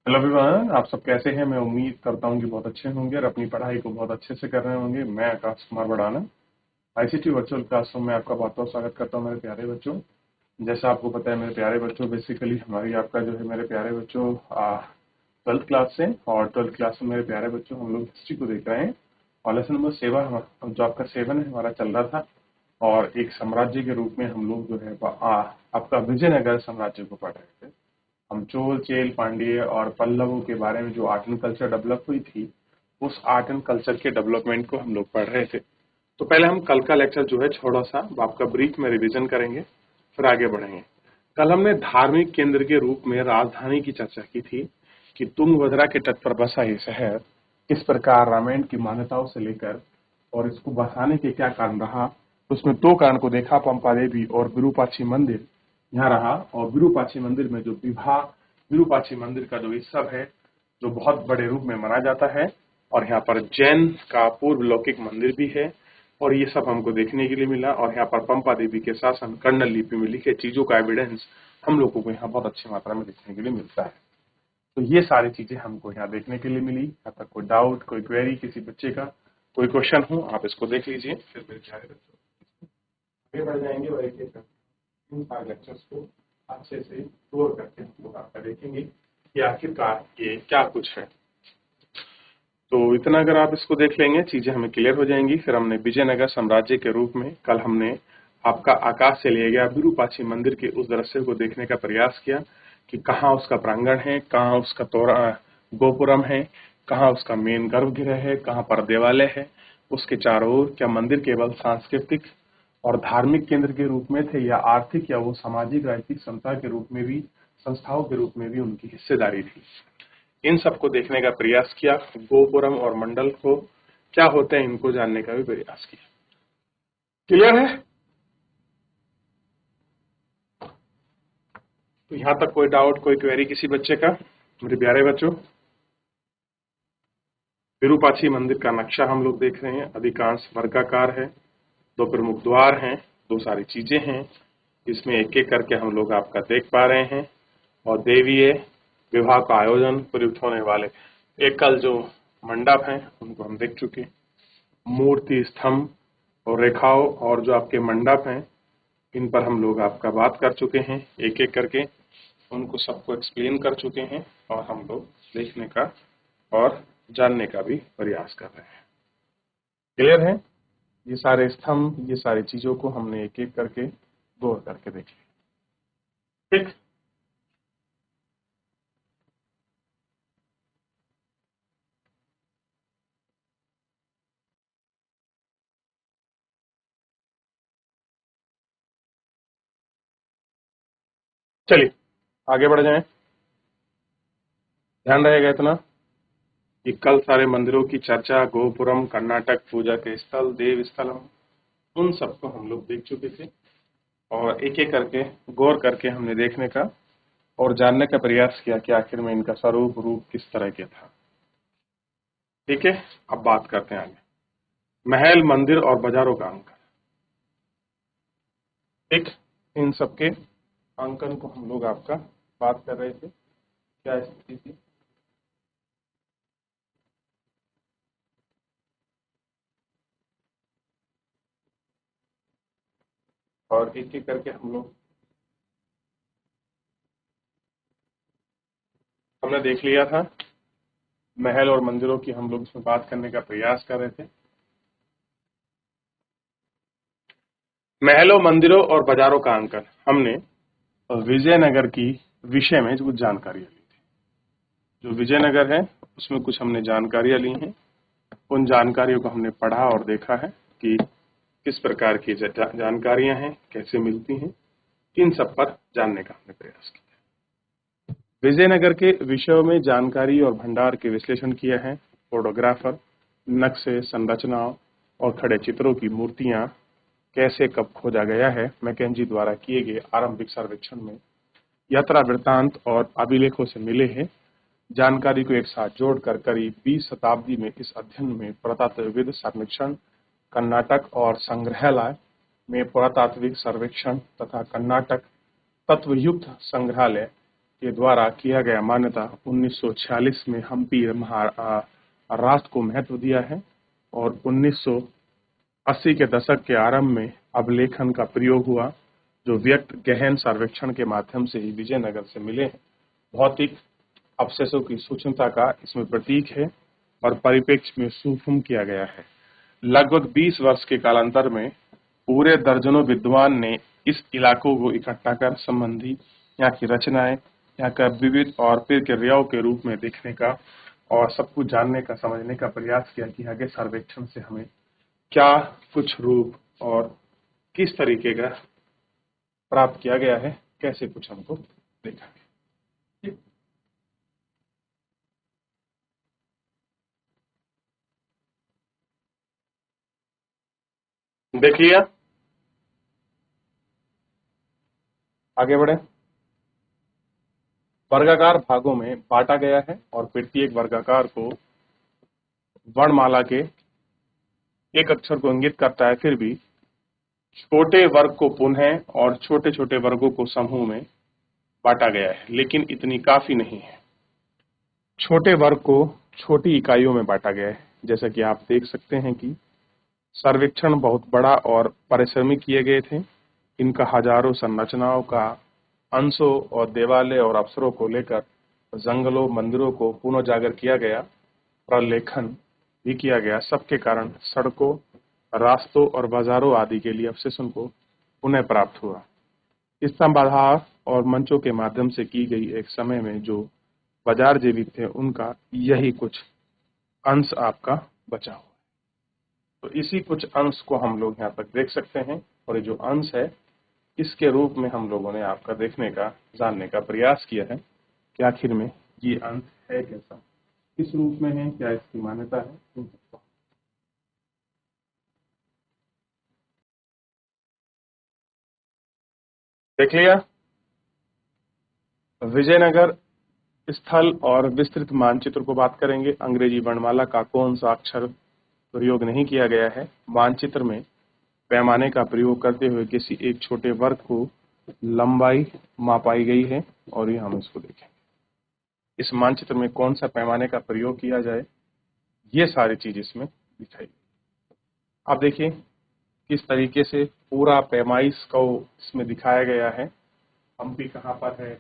Hello everyone, आप सब कैसे हैं। मैं उम्मीद करता हूं कि बहुत अच्छे होंगे और अपनी पढ़ाई को बहुत अच्छे से कर रहे होंगे। मैं Akash Kumar Badana ICT virtual classroom में आपका बहुत बहुत स्वागत करता हूं मेरे प्यारे बच्चों। जैसा आपको पता है मेरे प्यारे बच्चों, बेसिकली हमारी आपका जो है मेरे प्यारे बच्चों 12th क्लास से, और 12th क्लास में मेरे प्यारे बच्चों हम लोग हिस्ट्री को देख रहे हैं। और लेसन नंबर 7 जो आपका 7 है हमारा चल रहा था। और एक साम्राज्य के रूप में हम लोग जो है आपका विजयनगर साम्राज्य को पढ़ रहे थे। हम चोल चेल पांड्य और पल्लवों के बारे में जो आर्ट एंड कल्चर डेवलप हुई थी, उस आर्ट एंड कल्चर के डेवलपमेंट को हम लोग पढ़ रहे थे। तो पहले हम कल का लेक्चर जो है थोड़ा सा आपका ब्रीफ में रिवीजन करेंगे, फिर आगे बढ़ेंगे। कल हमने धार्मिक केंद्र के रूप में राजधानी की चर्चा की थी कि तुंगभद्रा के तट पर बसा ये शहर किस प्रकार रामायण की मान्यताओं से लेकर और इसको बसाने के क्या कारण रहा। उसमें दो कारण को देखा, पंपा देवी और विरूपाक्षी मंदिर यहाँ रहा। और विरूपाक्षी मंदिर में जो विवाह, विरूपाक्षी मंदिर का जो उत्सव है जो बहुत बड़े रूप में मनाया जाता है, और यहाँ पर जैन का पूर्व लौकिक मंदिर भी है। और ये सब हमको देखने के लिए मिला। और यहाँ पर पंपा देवी के शासन कन्नड़ लिपि में लिखे चीजों का एविडेंस हम लोगों को यहाँ बहुत अच्छी मात्रा में देखने के लिए मिलता है। तो ये सारी चीजें हमको यहाँ देखने के लिए मिली। यहाँ तक कोई डाउट, कोई क्वेरी, किसी बच्चे का कोई क्वेश्चन हो, आप इसको देख लीजिए, फिर मेरे प्यारे बच्चों आगे बढ़ जाएंगे और एक एक इन सारे लेक्चर्स को अच्छे से एक्सप्लोर करके हम लोग आपका देखेंगे कि आखिरकार ये क्या कुछ है। तो इतना अगर आप इसको देख लेंगे, चीजें हमें क्लियर हो जाएंगी। फिर हमने विजयनगर साम्राज्य के रूप में कल हमने आपका आकाश से लिया गया विरूपाक्षी मंदिर के उस दृश्य को देखने का प्रयास किया कि कहाँ उसका प्रांगण है, कहाँ उसका गोपुरम है, कहाँ उसका मेन गर्भगृह है, कहाँ पर देवालय है, उसके चारों ओर क्या मंदिर केवल सांस्कृतिक और धार्मिक केंद्र के रूप में थे, या आर्थिक या वो सामाजिक राजनीतिक संस्था के रूप में भी, संस्थाओं के रूप में भी उनकी हिस्सेदारी थी। इन सबको देखने का प्रयास किया। गोपुरम और मंडल को क्या होते हैं इनको जानने का भी प्रयास किया। क्लियर है? तो यहां तक कोई डाउट, कोई क्वेरी किसी बच्चे का? मेरे प्यारे बच्चों, विरूपाक्षी मंदिर का नक्शा हम लोग देख रहे हैं। अधिकांश वर्गाकार है, दो प्रमुख द्वार हैं, दो सारी चीजें हैं, इसमें एक एक करके हम लोग आपका देख पा रहे हैं। और देवीय विवाह का आयोजन, प्रयुक्त होने वाले एकल जो मंडप हैं उनको हम देख चुके। मूर्ति, स्तंभ और रेखाओं और जो आपके मंडप हैं, इन पर हम लोग आपका बात कर चुके हैं। एक एक करके उनको सबको एक्सप्लेन कर चुके हैं और हम लोग देखने का और जानने का भी प्रयास कर रहे हैं। क्लियर है? ये सारे स्तंभ, ये सारी चीजों को हमने एक एक करके गौर करके देख लिया। ठीक, चलिए आगे बढ़ जाएं। ध्यान रहेगा इतना कि कल सारे मंदिरों की चर्चा, गोपुरम, कर्नाटक, पूजा के स्थल, देव स्थलम, उन सबको हम लोग देख चुके थे। और एक एक करके गौर करके हमने देखने का और जानने का प्रयास किया कि आखिर में इनका स्वरूप, रूप किस तरह के था। ठीक है, अब बात करते हैं आगे। महल, मंदिर और बाजारों का अंकन। ठीक, इन सबके अंकन को हम लोग आपका बात कर रहे थे, क्या स्थिति थी। और एक एक करके हमने देख लिया था। महल और मंदिरों की हम लोग इसमें बात करने का प्रयास कर रहे थे। महलों, मंदिरों और बाजारों का अंकन हमने विजयनगर की विषय में कुछ जानकारियां ली थी। जो विजयनगर है उसमें कुछ हमने जानकारियां ली हैं। उन जानकारियों को हमने पढ़ा और देखा है कि किस प्रकार की जानकारियां हैं, कैसे मिलती हैं, इन सब पर जानने का हमने प्रयास किया। विजयनगर के विषयों में जानकारी और भंडार के विश्लेषण किया है फोटोग्राफर। नक्शे, संरचनाओं और खड़े चित्रों की मूर्तियां कैसे कब खोजा गया है मैकेंजी द्वारा किए गए आरंभिक सर्वेक्षण में यात्रा वृत्तांत और अभिलेखों से मिले हैं। जानकारी को एक साथ जोड़कर करीब 20 शताब्दी में इस अध्ययन में पुरातात्विक सर्वेक्षण, कर्नाटक और संग्रहालय में पुरातात्विक सर्वेक्षण तथा कर्नाटक तत्वयुक्त संग्रहालय के द्वारा किया गया मान्यता 1946 में हम्पी राष्ट्र को महत्व दिया है और 1980 के दशक के आरंभ में अभिलेखन का प्रयोग हुआ, जो व्यक्त गहन सर्वेक्षण के माध्यम से ही विजयनगर से मिले हैं। भौतिक अवशेषों की सूक्ष्मता का इसमें प्रतीक है और परिप्रेक्ष्य में सूक्ष्म किया गया है। लगभग 20 वर्ष के कालांतर में पूरे दर्जनों विद्वान ने इस इलाकों को इकट्ठा कर संबंधी यहाँ की रचनाएं, यहाँ का विविध और प्रक्रियाओं के रूप में देखने का और सब कुछ जानने का, समझने का प्रयास किया कि आगे सर्वेक्षण से हमें क्या कुछ रूप और किस तरीके का प्राप्त किया गया है, कैसे कुछ हमको देखा है। देख लिया, आगे बढ़े। वर्गाकार भागों में बांटा गया है और प्रत्येक वर्गाकार को वर्णमाला के एक अक्षर को इंगित करता है। फिर भी छोटे वर्ग को पुनः और छोटे छोटे वर्गों को समूह में बांटा गया है, लेकिन इतनी काफी नहीं है। छोटे वर्ग को छोटी इकाइयों में बांटा गया है। जैसा कि आप देख सकते हैं कि सर्वेक्षण बहुत बड़ा और परिश्रमी किए गए थे। इनका हजारों संरचनाओं का अंशों और देवालय और अवसरों को लेकर जंगलों, मंदिरों को पुनर्जागर किया गया, प्रलेखन भी किया गया। सबके कारण सड़कों, रास्तों और बाजारों आदि के लिए अवशेषों को पुनः प्राप्त हुआ। स्तंभाधार और मंचों के माध्यम से की गई एक समय में जो बाजार जीवित थे, उनका यही कुछ अंश आपका बचा हुआ। तो इसी कुछ अंश को हम लोग यहाँ तक देख सकते हैं और ये जो अंश है, इसके रूप में हम लोगों ने आपका देखने का, जानने का प्रयास किया है कि आखिर में ये अंश है कैसा, किस रूप में है, क्या इसकी मान्यता है, इन सबको देख लिया। विजयनगर स्थल और विस्तृत मानचित्र को बात करेंगे। अंग्रेजी वर्णमाला का कौन सा अक्षर प्रयोग नहीं किया गया है। मानचित्र में पैमाने का प्रयोग करते हुए किसी एक छोटे वर्ग को लंबाई मापाई गई है और ये हम इसको देखें। इस मानचित्र में कौन सा पैमाने का प्रयोग किया जाए, ये सारी चीज इसमें दिखाई। आप देखिए किस तरीके से पूरा पैमाइश को इसमें दिखाया गया है। हम्पी कहाँ पर है,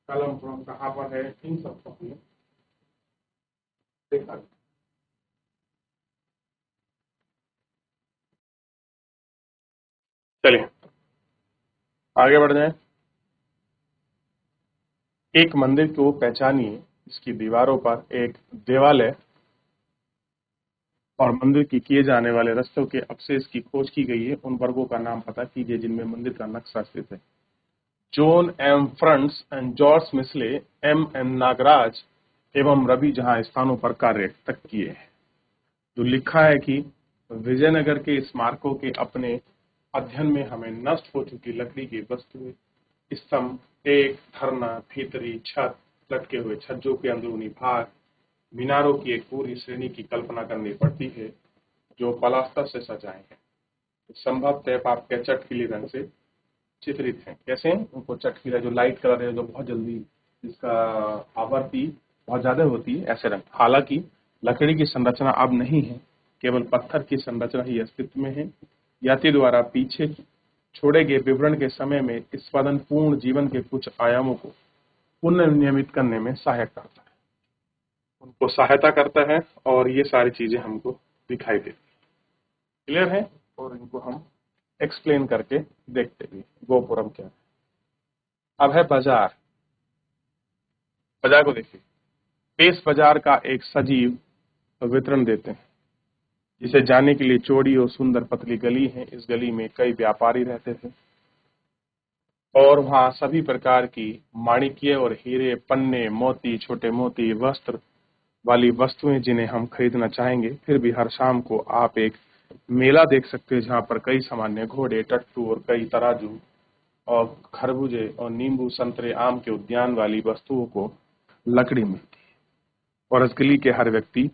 कलमपुरम कहाँ पर है, इन सबको हमने देखा। चलिए आगे बढ़ जाए। एक मंदिर को पहचानिए, इसकी दीवारों पर एक देवालय और मंदिर की किए जाने वाले रास्तों के अवशेष की खोज की गई है। उन वर्गों का नाम पता कीजिए जिनमें मंदिर का नक्शा स्थित है। John M Fronts and George Misley, M Nagaraj एवं रवि जहां स्थानों पर कार्य तक किए हैं। जो लिखा है कि विजयनगर के स्मारकों के अपने अध्ययन में हमें नष्ट हो चुकी लकड़ी की वस्तुएं, स्तंभ, टेक, धरना, भीतरी छत, लटके हुए छज्जों के अंदरूनी भाग, मीनारों की एक पूरी श्रेणी की कल्पना करनी पड़ती है जो पलास्तर से सजाए हैं। संभवतः आपके चटकीले रंग से चित्रित हैं। कैसे? उनको चटकीला जो लाइट कलर है, जो बहुत जल्दी जिसका आवृत्ति बहुत ज्यादा होती है, ऐसे रंग। हालांकि लकड़ी की संरचना अब नहीं है, केवल पत्थर की संरचना ही अस्तित्व में है। यात्री द्वारा पीछे छोड़े गए विवरण के समय में स्पंदन पूर्ण जीवन के कुछ आयामों को पुनर्नियमित करने में सहायक करता है, उनको सहायता करता है और ये सारी चीजें हमको दिखाई देती। क्लियर है? और इनको हम एक्सप्लेन करके देखते हैं। गोपुरम क्या है। अब है बाजार। बाजार को देखिए। पेश बाजार का एक सजीव वितरण देते हैं, जिसे जाने के लिए चौड़ी और सुंदर पतली गली है। इस गली में कई व्यापारी रहते थे और वहां सभी प्रकार की माणिक्य और हीरे, पन्ने, मोती, छोटे मोती, वस्त्र वाली वस्तुएं जिन्हें हम खरीदना चाहेंगे। फिर भी हर शाम को आप एक मेला देख सकते हैं जहां पर कई सामान्य घोड़े, टट्टू और कई तराजू और खरबूजे और नींबू, संतरे, आम के उद्यान वाली वस्तुओं को लकड़ी मिलती है और इस गली के हर व्यक्ति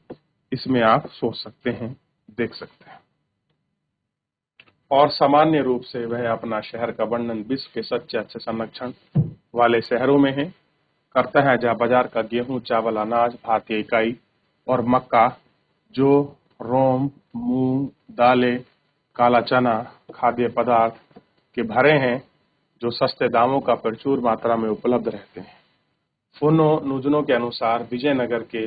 इसमें आप सोच सकते हैं, देख सकते हैं। और सामान्य रूप से वह अपना शहर का वर्णन विश्व के सबसे अच्छे संरक्षण वाले शहरों में है। करता है, जहां बाजार का गेहूं, चावल, अनाज, भारतीय इकाई और मक्का, जो रोम, मूंग, दालें, काला चना, खाद्य पदार्थ के भरे हैं, जो सस्ते दामों का प्रचुर मात्रा में उपलब्ध रहते हैं। फोनो नुजनों के अनुसार विजयनगर के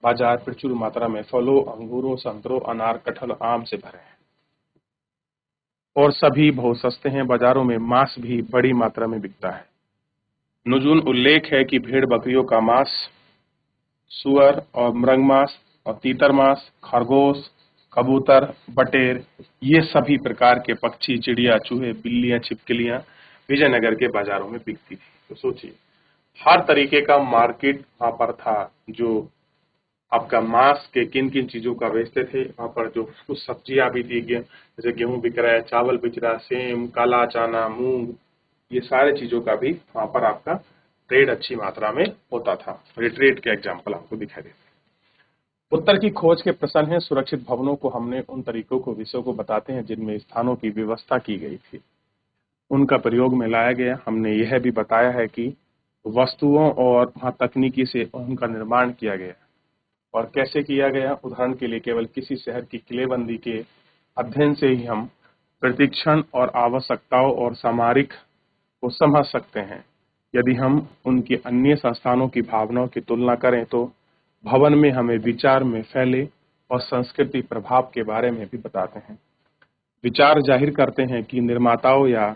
बाजार प्रचुर मात्रा में फलों, अंगूरों, संतरों, अनार, कटहल, आम से भरे हैं और सभी बहुत सस्ते हैं। बाजारों में मांस भी बड़ी मात्रा में बिकता है। नुजून उल्लेख है कि भेड़ बकरियों का मांस, सुअर और मृग मांस और तीतर मांस, खरगोश, कबूतर, बटेर, ये सभी प्रकार के पक्षी, चिड़िया, चूहे, बिल्लियां, छिपकलियां विजयनगर के बाजारों में बिकती थी। तो सोचिए, हर तरीके का मार्केट वहां पर था। जो आपका मांस के किन किन चीजों का बेचते थे, वहां पर जो कुछ सब्जियां भी थी, जैसे गेहूं बिक रहा है, चावल बिक रहा है, सेम, काला चना, मूंग, ये सारे चीजों का भी वहां पर आपका ट्रेड अच्छी मात्रा में होता था। ये ट्रेड के एग्जाम्पल आपको दिखाई देते हैं। उत्तर की खोज के प्रश्न है, सुरक्षित भवनों को हमने उन तरीकों को, विषयों को बताते हैं जिनमें स्थानों की व्यवस्था की गई थी, उनका प्रयोग में लाया गया। हमने यह भी बताया है कि वस्तुओं और वहां तकनीकी से उनका निर्माण किया गया और कैसे किया गया। उदाहरण के लिए, केवल किसी शहर की किलेबंदी के अध्ययन से ही हम प्रतिक्षण और आवश्यकताओं और सामरिक को समझ सकते हैं। यदि हम उनकी अन्य संस्थानों की भावनाओं की तुलना करें तो भवन में हमें विचार में फैले और संस्कृति प्रभाव के बारे में भी बताते हैं। विचार जाहिर करते हैं कि निर्माताओं या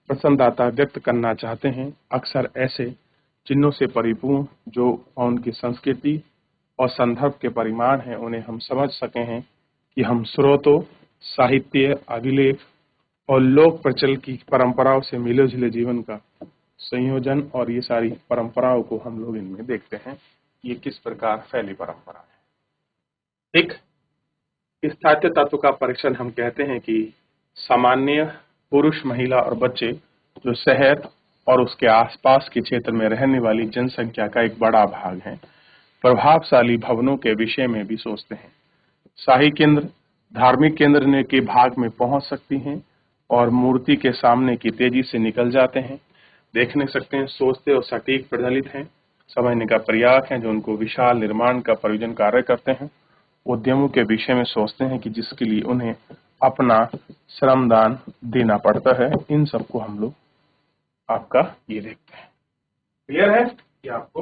पसंददाता व्यक्त करना चाहते हैं, अक्सर ऐसे चिन्हों से परिपूर्ण जो उनकी संस्कृति और संदर्भ के परिमाण हैं, उन्हें हम समझ सके हैं कि हम स्रोतों, साहित्य, अभिलेख और लोक प्रचल की परंपराओं से मिले जुले जीवन का संयोजन, और ये सारी परंपराओं को हम लोग इनमें देखते हैं ये किस प्रकार फैली परंपरा है। एक स्थायित्व तत्व का परीक्षण हम कहते हैं कि सामान्य पुरुष, महिला और बच्चे जो शहर और उसके आसपास के क्षेत्र में रहने वाली जनसंख्या का एक बड़ा भाग है, प्रभावशाली भवनों के विषय में भी सोचते हैं। शाही केंद्र, धार्मिक केंद्र ने के भाग में पहुंच सकती हैं और मूर्ति के सामने की तेजी से निकल जाते हैं। देख नहीं सकते हैं, सोचते और सटीक प्रचलित हैं, समझने का प्रयास है जो उनको विशाल निर्माण का प्रयोजन कार्य करते हैं। उद्यमों के विषय में सोचते हैं कि जिसके लिए उन्हें अपना श्रमदान देना पड़ता है। इन सबको हम लोग आपका ये देखते हैं। क्लियर है कि आपको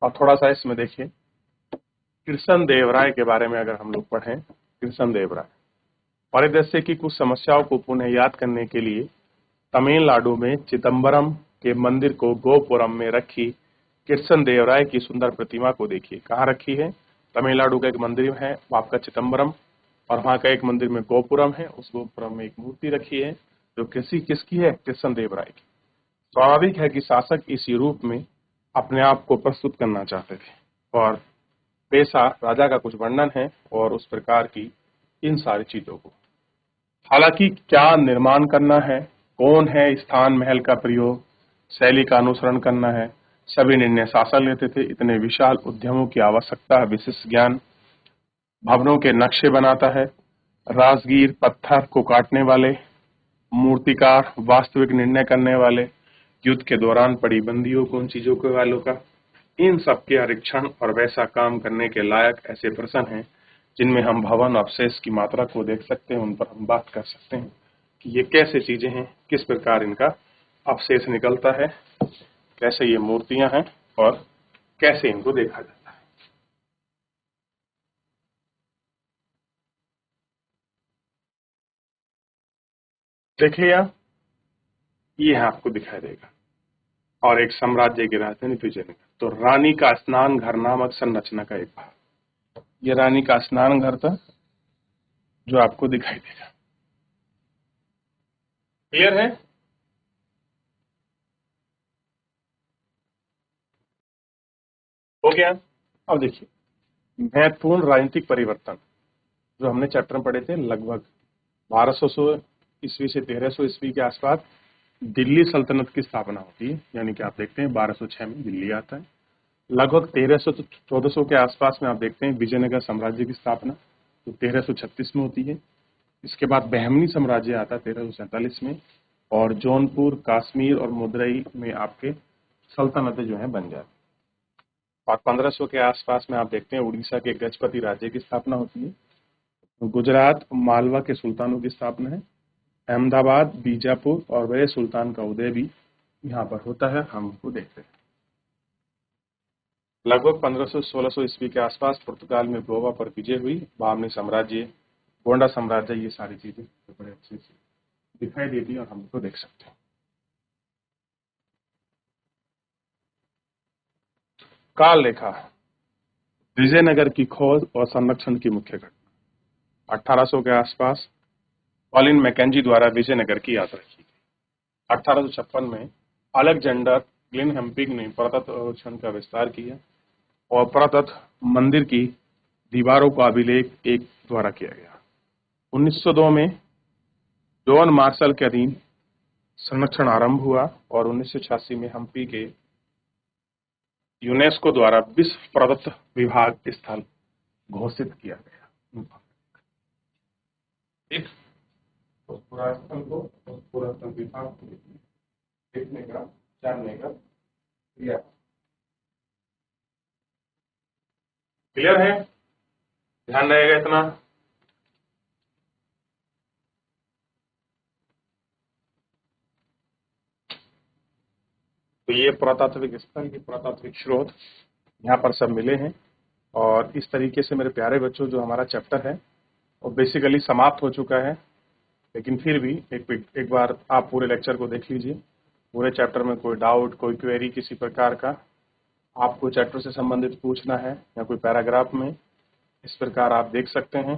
और थोड़ा सा इसमें देखिए, कृष्ण देव राय के बारे में अगर हम लोग पढ़ें, कृष्ण देव राय परिदृश्य की कुछ समस्याओं को पुनः याद करने के लिए तमिलनाडु में चिदम्बरम के मंदिर को गोपुरम में रखी कृष्ण देव राय की सुंदर प्रतिमा को देखिए। कहाँ रखी है? तमिलनाडु का एक मंदिर है आपका चिदम्बरम, और वहां का एक मंदिर में गोपुरम है। उस गोपुरम में एक मूर्ति रखी है जो किसकी है? कृष्ण देव राय की। स्वाभाविक है कि शासक इसी रूप में अपने आप को प्रस्तुत करना चाहते थे और पेशा राजा का कुछ वर्णन है और उस प्रकार की इन सारी चीजों को। हालांकि क्या निर्माण करना है, कौन है, स्थान, महल का प्रयोग, शैली का अनुसरण करना है, सभी निर्णय शासक लेते थे। इतने विशाल उद्यमों की आवश्यकता है। विशिष्ट ज्ञान भवनों के नक्शे बनाता है, राजगीर, पत्थर को काटने वाले, मूर्तिकार, वास्तविक निर्णय करने वाले, युद्ध के दौरान पड़ी बंदियों को, उन चीजों के वालों का, इन सब के आरक्षण और वैसा काम करने के लायक ऐसे प्रश्न हैं जिनमें हम भवन अवशेष की मात्रा को देख सकते हैं। उन पर हम बात कर सकते हैं कि ये कैसे चीजें हैं, किस प्रकार इनका अवशेष निकलता है, कैसे ये मूर्तियां हैं और कैसे इनको देखा जाता है। देखिए ये आपको दिखाई देगा, और एक साम्राज्य की राजधानी विजयनगर। तो रानी का स्नान घर नामक संरचना का एक भाग, ये रानी का स्नान घर था जो आपको दिखाई देगा। क्लियर है? हो गया। अब देखिए, महत्वपूर्ण राजनीतिक परिवर्तन जो हमने चैप्टर में पढ़े थे, लगभग 1200 ईस्वी से 1300 ईस्वी के आसपास दिल्ली सल्तनत की स्थापना होती है। यानी कि आप देखते हैं 1206 में दिल्ली आता है। लगभग 1300 से 1400 के आसपास में आप देखते हैं विजयनगर साम्राज्य की स्थापना, तो 1336 में होती है। इसके बाद बहमनी साम्राज्य आता है 1347 में, और जौनपुर, कश्मीर और मदुरई में आपके सल्तनतें जो है बन जाती। और 1500 के आसपास में आप देखते हैं उड़ीसा के गजपति राज्य की स्थापना होती है। गुजरात, मालवा के सुल्तानों की स्थापना है। अहमदाबाद, बीजापुर और बड़े सुल्तान का उदय भी यहाँ पर होता है, हम उसको देखते हैं। लगभग 1500-1600 ईस्वी के आसपास पुर्तगाल में गोवा पर विजय हुई। बामनी साम्राज्य, गोंडा साम्राज्य, ये सारी चीजें बड़े अच्छे से दिखाई देती है और हम उसको देख सकते हैं। काल रेखा, विजयनगर की खोज और संरक्षण की मुख्य घटना। 1800 के आसपास कॉलिन मैकेंजी द्वारा विजयनगर की यात्रा की गई। 1856 में अलेक्जेंडर ग्लिनहैम्पिंग ने पुरातत्व का विस्तार किया और पुरातत्व मंदिर की दीवारों का अभिलेख एक द्वारा किया गया। 1902 में जॉन मार्शल के अधीन संरक्षण आरंभ हुआ और 1986 में हम्पी के यूनेस्को द्वारा विश्व पुरातत्व विभाग स्थल घोषित किया गया। इस पुरातत्व को पुरातत्व विभाग को देखने का, जानने का क्रिया। क्लियर है? ध्यान रहेगा इतना। तो ये पुरातात्विक स्थल के पुरातात्विक स्रोत यहाँ पर सब मिले हैं। और इस तरीके से मेरे प्यारे बच्चों, जो हमारा चैप्टर है वो बेसिकली समाप्त हो चुका है, लेकिन फिर भी एक बार आप पूरे लेक्चर को देख लीजिए। पूरे चैप्टर में कोई डाउट, कोई क्वेरी किसी प्रकार का आपको चैप्टर से संबंधित पूछना है या कोई पैराग्राफ में, इस प्रकार आप देख सकते हैं।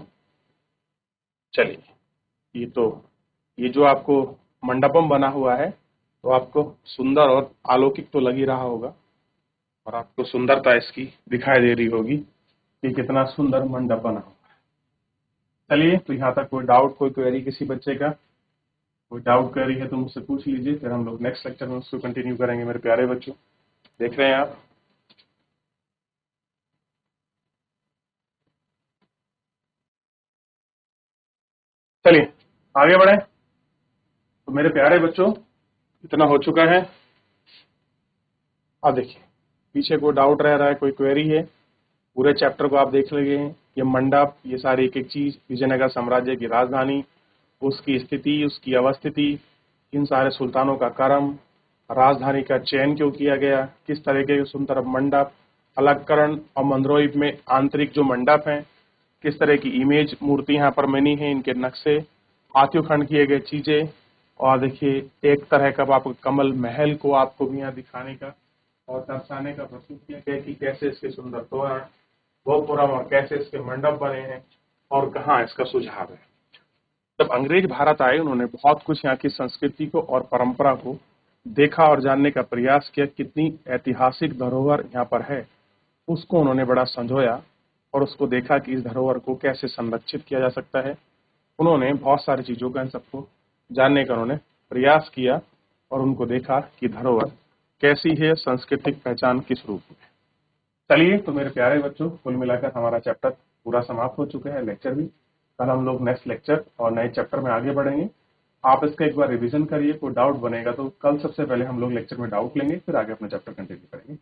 चलिए, ये जो आपको मंडपम बना हुआ है तो आपको सुंदर और अलौकिक तो लग ही रहा होगा, और आपको सुंदरता इसकी दिखाई दे रही होगी कि कितना सुंदर मंडप बना हुआ है। चलिए, तो यहाँ तक कोई डाउट, कोई क्वेरी किसी बच्चे का, कोई डाउट क्वेरी है तो मुझसे पूछ लीजिए, फिर हम लोग नेक्स्ट लेक्चर में उसको कंटिन्यू करेंगे। मेरे प्यारे बच्चों, देख रहे हैं आप? चलिए आगे बढ़े। तो मेरे प्यारे बच्चों, इतना हो चुका है। अब देखिए, पीछे कोई डाउट रह रहा है, कोई क्वेरी है, पूरे चैप्टर को आप देख लेंगे। ये मंडप, ये सारी एक एक चीज, विजयनगर साम्राज्य की राजधानी, उसकी स्थिति, उसकी अवस्थिति, इन सारे सुल्तानों का कर्म, राजधानी का चयन क्यों किया गया, किस तरीके के सुंदर मंडप, अलंकरण और मंदरोई में आंतरिक जो मंडप हैं, किस तरह की इमेज मूर्ति यहाँ पर बनी है, इनके नक्शे, हाथियों खंड किए गए चीजें, और देखिए एक तरह का आपको कमल महल को आपको भी यहाँ दिखाने का और दर्शाने का प्रस्तुत किया गया कि कैसे इसके सुंदर तोरण, गोपुरम और कैसे इसके मंडप बने हैं और कहाँ इसका सुझाव है। जब अंग्रेज भारत आए, उन्होंने बहुत कुछ यहाँ की संस्कृति को और परंपरा को देखा और जानने का प्रयास किया। कितनी ऐतिहासिक धरोहर यहाँ पर है, उसको उन्होंने बड़ा संजोया और उसको देखा कि इस धरोहर को कैसे संरक्षित किया जा सकता है। उन्होंने बहुत सारी चीजों का इन सबको जानने का उन्होंने प्रयास किया और उनको देखा कि धरोहर कैसी है, सांस्कृतिक पहचान किस रूप में। चलिए, तो मेरे प्यारे बच्चों, कुल मिलाकर हमारा चैप्टर पूरा समाप्त हो चुका है, लेक्चर भी। कल हम लोग नेक्स्ट लेक्चर और नए चैप्टर में आगे बढ़ेंगे। आप इसका एक बार रिवीजन करिए, कोई डाउट बनेगा तो कल सबसे पहले हम लोग लेक्चर में डाउट लेंगे, फिर आगे अपना चैप्टर कंटिन्यू करेंगे।